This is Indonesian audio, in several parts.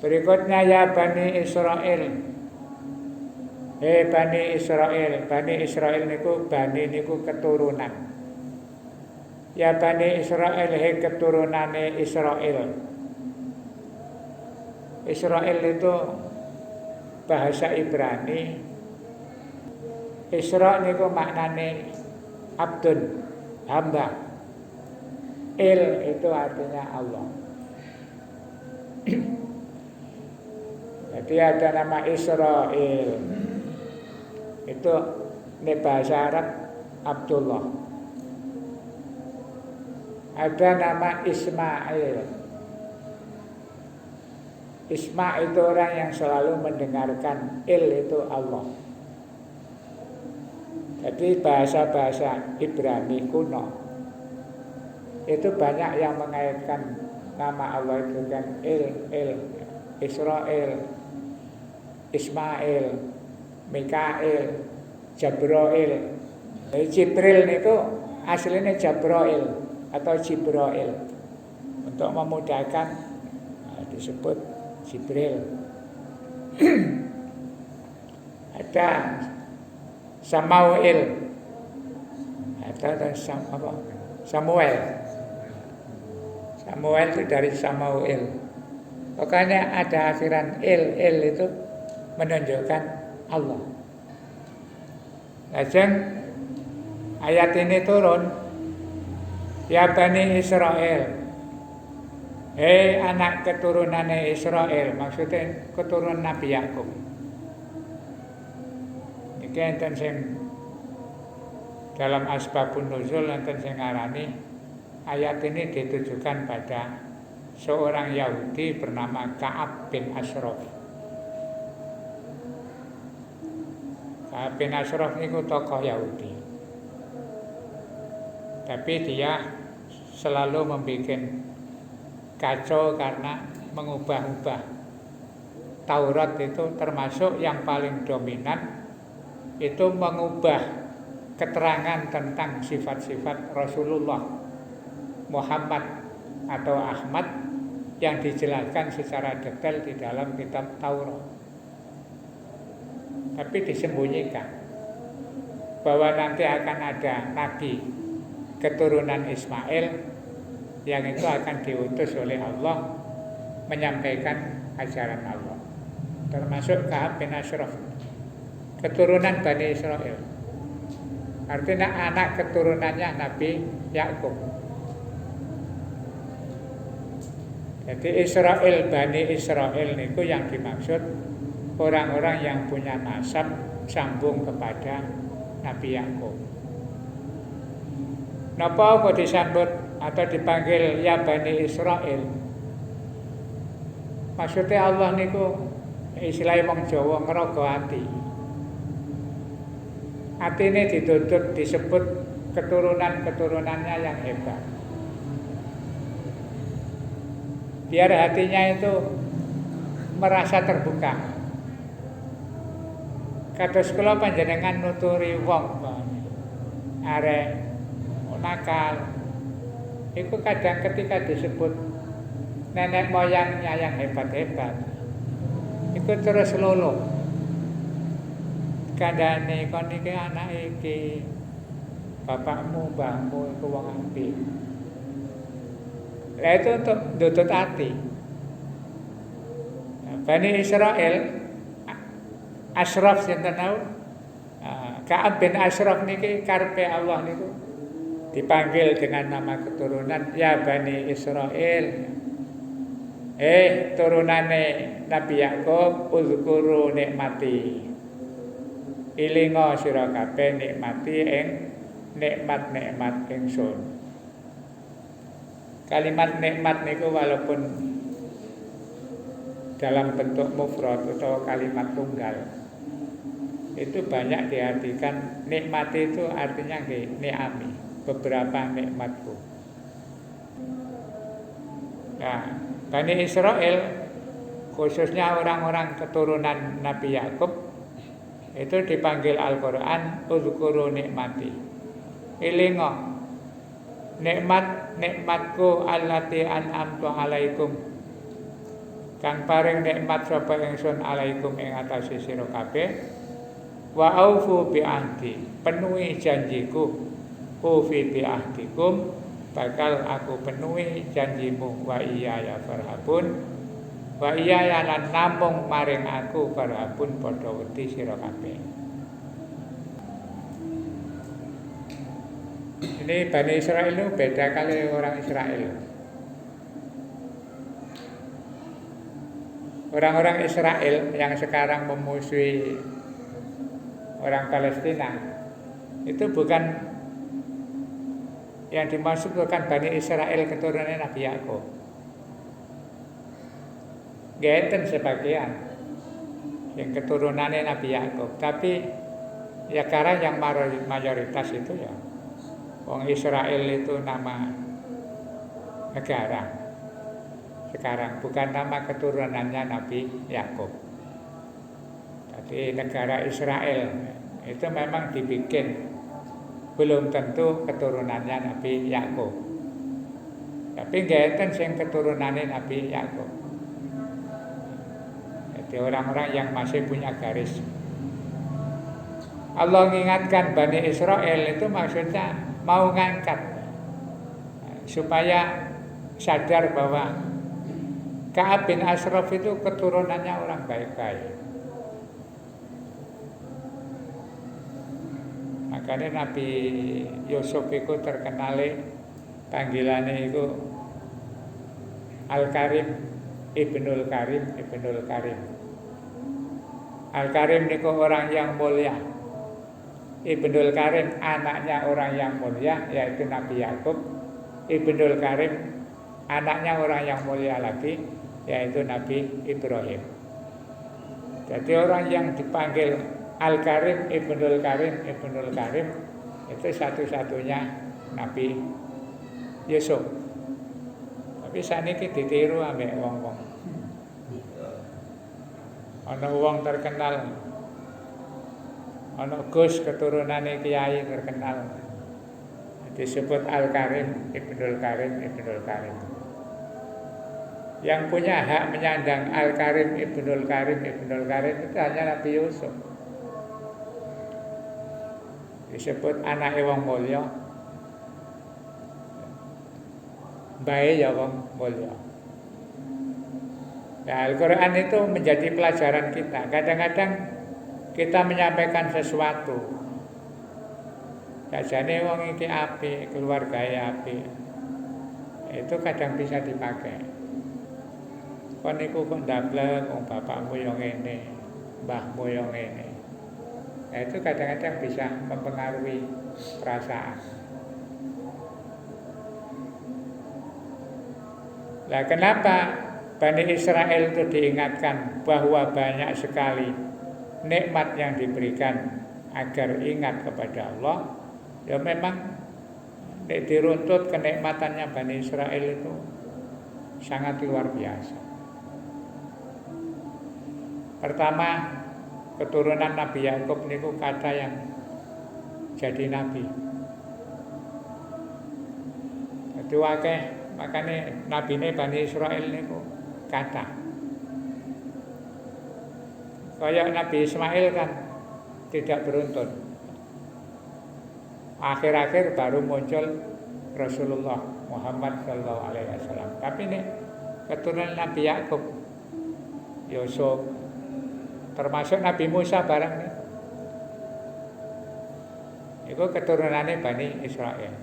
Berikutnya ya Bani Israel. Bani Israel. Bani Israel niku bani niku keturunan. Ya Bani Israel keturunane Israel. Israel itu bahasa Ibrani. Isra niku maknane abdun, hamba. Il itu artinya Allah. Jadi ada nama Israel. Itu ini bahasa Arab Abdullah. Ada nama Ismail. Isma itu orang yang selalu mendengarkan, Il itu Allah. Jadi bahasa-bahasa Ibrani kuno itu banyak yang mengaitkan nama Allah itu kan Il, Israel, Ismail, Mikail, Jabroil. Jadi Jibril itu aslinya Jabroil atau Jibril. Untuk memudahkan disebut Jibril. Ada Samuel. Ada Samuel. Samuel itu dari Samuel. Pokoknya ada akhiran il itu menunjukkan Allah. Lajeng ayat ini turun, ya Bani Israel. Anak keturunan Israel, maksudnya keturunan Nabi Yakub. Iki enten sing dalam asbabun nuzul enten sing ngarani ayat ini ditujukan pada seorang Yahudi bernama Ka'ab bin Ashraf. Ka'ab bin Ashraf niku tokoh Yahudi. Tapi dia selalu membuat kacau karena mengubah-ubah Taurat. Itu termasuk yang paling dominan, itu mengubah keterangan tentang sifat-sifat Rasulullah Muhammad atau Ahmad yang dijelaskan secara detail di dalam kitab Taurat. Tapi disembunyikan bahwa nanti akan ada nabi keturunan Ismail yang itu akan diutus oleh Allah menyampaikan ajaran Allah. Termasuk Ka'ab bin Ashraf, keturunan Bani Israel. Artinya anak keturunannya Nabi Yakub. Jadi Israel, Bani Israel itu yang dimaksud orang-orang yang punya nasab sambung kepada Nabi Yakub. Napa kok disambut atau dipanggil ya Bani Israel? Maksudnya Allah niku istilahnya wong Jawa ngerogo ati. Atine dituntut disebut keturunan-keturunannya yang hebat. Biar hatinya itu merasa terbuka. Kados kula panjenengan nuturi wong arek nakal. Itu kadang ketika disebut nenek moyangnya yang hebat-hebat, itu terus luluh. Kandhane kon iki anak iki, bapakmu, mbahmu iku wong apik. Lah itu untuk nutut hati. Bani Israel Ashraf sinten tau? Ka'ab bin Ashraf niki karepe Allah niku dipanggil dengan nama keturunan ya Bani Israel. Turunane Nabi Yakub, uzkuru nikmati. Ilinga sira kabeh nikmati ing nikmat-nikmat ingsun. Kalimat nikmat niku walaupun dalam bentuk mufrad atau kalimat tunggal, itu banyak diartikan nikmati itu artinya ni'ami, beberapa nikmatku. Nah, Bani Israel khususnya orang-orang keturunan Nabi Yakub itu dipanggil Al-Qur'an uzkuru nikmati. Ilingo nikmatku allati an'amtu alaikum. kang paring nikmat sapa ingsun alaikum ing atase sira kabeh wa aufu bi ahdi penuhi janjiku ufi bi ahdikum bakal aku penuhi janjimu wa iya ya farhabun wa iya ya lan namung maring aku farhabun padha wedi sira kabeh. Ini Bani Israel itu beda kali orang Israel. Orang-orang Israel yang sekarang memusuhi orang Palestina itu bukan yang dimaksud bukan Bani Israel keturunan Nabi Yakub. Gaeten sebagian yang keturunannya Nabi Yakub, tapi ya karena yang mayoritas itu ya Wong Israel itu nama negara sekarang, bukan nama keturunannya Nabi Yakub. Jadi negara Israel itu memang dibikin, belum tentu keturunannya Nabi Yakub. Tapi ngeten sing keturunannya Nabi Yakub. Jadi orang-orang yang masih punya garis. Allah mengingatkan Bani Israel itu maksudnya mau ngangkat supaya sadar bahwa Ka'ab bin Ashraf itu keturunannya orang baik-baik. Makanya Nabi Yusuf itu terkenal panggilannya itu Al-Karim, Ibnul Karim, Ibnul Karim. Al-Karim itu orang yang mulia. Ibnul Karim anaknya orang yang mulia yaitu Nabi Yakub. Ibnul Karim anaknya orang yang mulia lagi yaitu Nabi Ibrahim. Jadi orang yang dipanggil Al-Karim, Ibnul Karim, Ibnul Karim itu satu-satunya Nabi Yusuf. Tapi saniki ditiru ambek wong-wong. Ana wong terkenal, ana Gus keturunane kiai terkenal disebut Al-Karim, Ibnul Karim, Ibnul Karim. Yang punya hak menyandang Al-Karim, Ibnul Karim, Ibnul Karim itu hanya Nabi Yusuf. Disebut anak wong mulya, bae ya wong mulya. Nah, Al-Quran itu menjadi pelajaran kita. Kadang-kadang kita menyampaikan sesuatu, jajane wong iki apik, keluargae apik, itu kadang bisa dipakai. Kon niku kok ndablek wong bapakmu yo ngene, mbahmu yo ngene. Nah, itu kadang-kadang bisa mempengaruhi perasaan. Lah kenapa Bani Israel itu diingatkan bahwa banyak sekali nikmat yang diberikan agar ingat kepada Allah? Ya memang diruntut kenikmatannya Bani Israel itu sangat luar biasa. Pertama, keturunan Nabi Yakub niku kata yang jadi nabi. Jadi wakeh makanya nabine Bani Israel niku kata. Kayak Nabi Ismail kan tidak beruntun. Akhir-akhir baru muncul Rasulullah Muhammad sallallahu alaihi wasallam. Tapi ini keturunan Nabi Yakub, Yusuf, termasuk Nabi Musa barang nih. Itu keturunannya Bani Israel.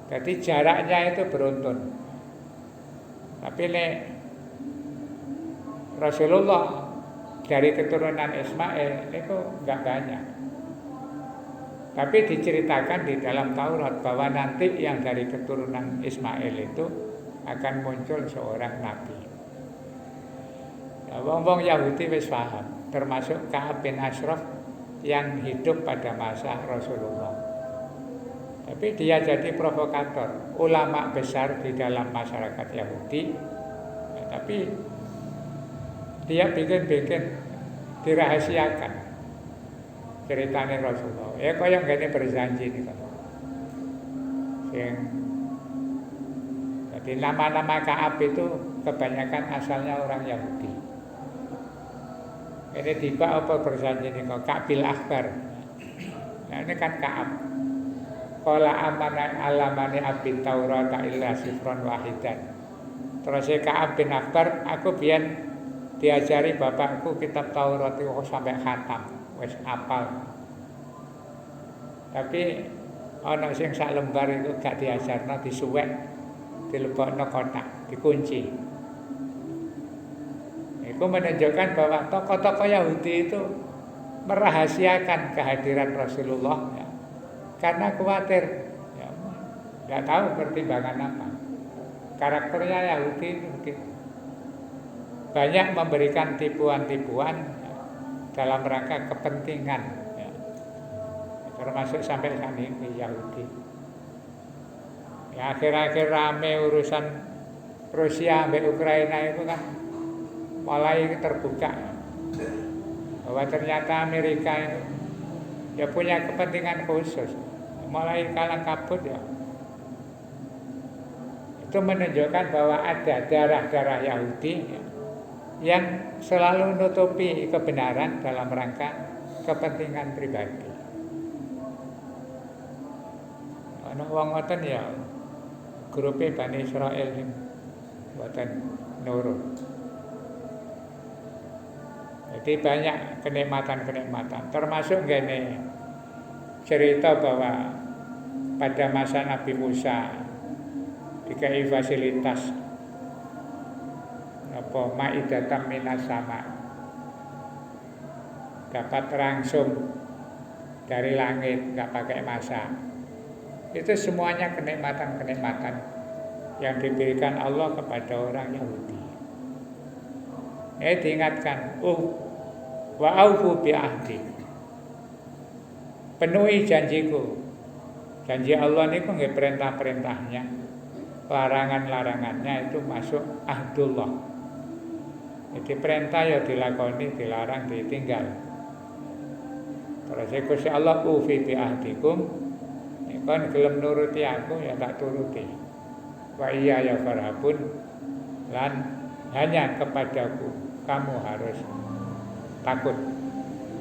Jadi jaraknya itu beruntun. Tapi ini Rasulullah dari keturunan Ismail itu enggak banyak. Tapi diceritakan di dalam Taurat bahwa nanti yang dari keturunan Ismail itu akan muncul seorang nabi. Ya, wong-wong Yahudi wis paham, termasuk Ka'ab bin Ashraf yang hidup pada masa Rasulullah. Tapi dia jadi provokator, ulama besar di dalam masyarakat Yahudi. Ya, tapi dia bikin dirahasiakan ceritanya Rasulullah. Ya kaya ngene berjanji nih kan. Jadi nama-nama Ka'ab itu kebanyakan asalnya orang Yahudi. Ini tiba apa berjanji ini kok Ka'bil Akbar. Nah ini kan Ka'ab. Qala amana alamani abin Taurat illa sifron wahidan. Terus Ka'ab bin Akbar, aku biyen diajari bapakku kitab Taurat itu sampai khatam, wis apal. Tapi ana sing sak lembar itu gak diajarno, disuwek, dilebokno kotak, dikunci. Itu menunjukkan bahwa tokoh-tokoh Yahudi itu merahasiakan kehadiran Rasulullah ya, karena khawatir ya, nggak tahu pertimbangan apa. Karakternya Yahudi itu begitu. Banyak memberikan tipuan-tipuan ya, dalam rangka kepentingan ya. Termasuk sampai saat ini Yahudi ya, akhir-akhir rame urusan Rusia sampai Ukraina itu kan mulai terbuka ya, bahwa ternyata Amerika itu ya punya kepentingan khusus, mulai kalang kabut ya. Itu menunjukkan bahwa ada darah-darah Yahudi ya, yang selalu menutupi kebenaran dalam rangka kepentingan pribadi. Ana wong ngoten ya, grupe Bani Israil sing mboten nurut. Jadi banyak kenikmatan-kenikmatan, termasuk gini cerita bahwa pada masa Nabi Musa dikai fasilitas apa maidatam minas sama, dapat langsung dari langit, nggak pakai masak. Itu semuanya kenikmatan-kenikmatan yang diberikan Allah kepada orang Yahudi. Diingatkan, wa aufu bi ahdi. Penuhi janjiku. Janji Allah niku nggih perintah-perintahnya, larangan-larangannya itu masuk ahdullah. Jadi perintah ya dilakoni, dilarang ditinggal. Terus Gusti Allah ufi bi ahdikum. Kon gelem nuruti aku ya tak turuti. Wa iya ya farhabun, lan hanya kepadaku kamu harus takut.